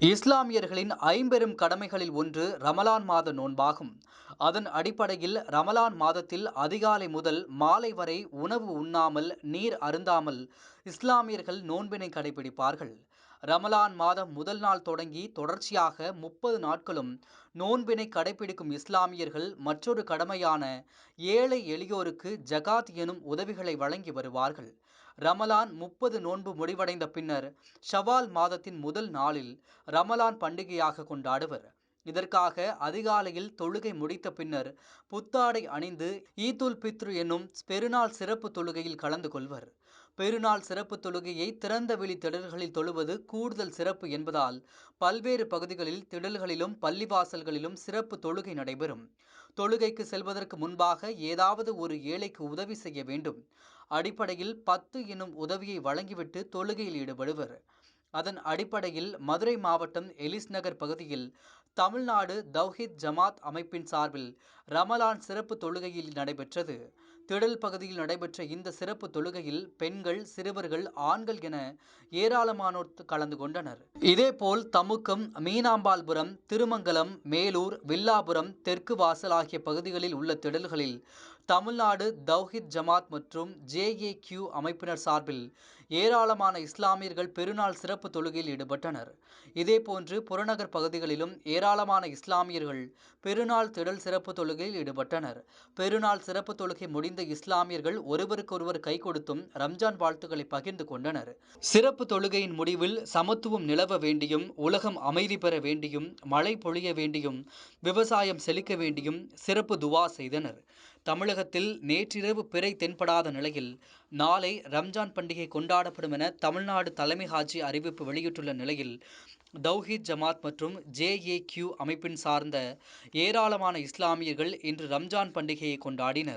இஸ்லாமியர்களின் ஐம்பெரும் கடமைகளில் ஒன்று ரமலான் மாத நோன்பாகும். அதன் அடிப்படையில் ரமலான் மாதத்தில் அதிகாலை முதல் மாலை வரை உணவு உண்ணாமல் நீர் அருந்தாமல் இஸ்லாமியர்கள் நோன்பினை கடைபிடிப்பார்கள். ரமலான் மாதம் முதல் நாள் தொடங்கி தொடர்ச்சியாக 30 நாட்களும் நோன்பினை கடைபிடிக்கும் இஸ்லாமியர்கள் மற்றொரு கடமையான ஏழை எளியோருக்கு ஜகாத் எனும் உதவிகளை வழங்கி வருவார்கள். ரமலான் 30 நோன்பு முடிவடைந்த பின்னர் ஷவால் மாதத்தின் முதல் நாளில் ரமலான் பண்டிகையாக கொண்டாடுவர். இதற்காக அதிகாலையில் தொழுகை முடித்த பின்னர் புத்தாடை அணிந்து ஈதுல் பித்ர் என்னும் பெருநாள் சிறப்பு தொழுகையில் கலந்து கொள்வர். பெருநாள் சிறப்பு தொழுகையை திறந்தவெளி திடல்களில் தொழுவது கூடுதல் சிறப்பு என்பதால் பல்வேறு பகுதிகளில் திடல்களிலும் பள்ளிவாசல்களிலும் சிறப்பு தொழுகை நடைபெறும். தொழுகைக்கு செல்வதற்கு முன்பாக ஏதாவது ஒரு ஏழைக்கு உதவி செய்ய வேண்டும். அடிப்படையில் 10 எனும் உதவியை வழங்கிவிட்டு தொழுகையில் ஈடுபடுவர். அதன் அடிப்படையில் மதுரை மாவட்டம் எலிஸ் நகர் பகுதியில் தமிழ்நாடு தவ்ஹீத் ஜமாத் அமைப்பின் சார்பில் ரமலான் சிறப்பு தொழுகையில் நடைபெற்றது. திடல் பகுதியில் நடைபெற்ற இந்த சிறப்பு தொழுகையில் பெண்கள், சிறுவர்கள், ஆண்கள் என ஏராளமானோர் கலந்து கொண்டனர். இதேபோல் தமுக்கம், மீனாம்பாள்புரம், திருமங்கலம், மேலூர், வில்லாபுரம், தெற்கு வாசல் ஆகிய பகுதிகளில் உள்ள திடல்களில் தமிழ்நாடு தவ்ஹீத் ஜமாத் மற்றும் JAQ அமைப்பினர் சார்பில் ஏராளமான இஸ்லாமியர்கள் பெருநாள் சிறப்பு தொழுகையில் ஈடுபட்டனர். இதேபோன்று புறநகர் பகுதிகளிலும் ஏராளமான இஸ்லாமியர்கள் பெருநாள் திடல் சிறப்பு தொழுகையில் ஈடுபட்டனர். பெருநாள் சிறப்பு தொழுகை முடிந்த இஸ்லாமியர்கள் ஒருவருக்கொருவர் கை கொடுத்தும் ரம்ஜான் வாழ்த்துக்களை பகிர்ந்து கொண்டனர். சிறப்பு தொழுகையின் முடிவில் சமத்துவம் நிலவ வேண்டியும், உலகம் அமைதி பெற வேண்டியும், மழை பொழிய வேண்டியும், விவசாயம் செழிக்க வேண்டியும் சிறப்பு துவா செய்தனர். தமிழகத்தில் நேற்றிரவு பிறை தென்படாத நிலையில் நாளை ரம்ஜான் பண்டிகை கொண்டாடப்படும் என தமிழ்நாடு தலைமை ஹாஜி அறிவிப்பு வெளியிட்டுள்ள நிலையில் தவ்ஹீத் ஜமாத் மற்றும் JAQ அமைப்பின் சார்ந்த ஏராளமான இஸ்லாமியர்கள் இன்று ரம்ஜான் பண்டிகையை கொண்டாடினர்.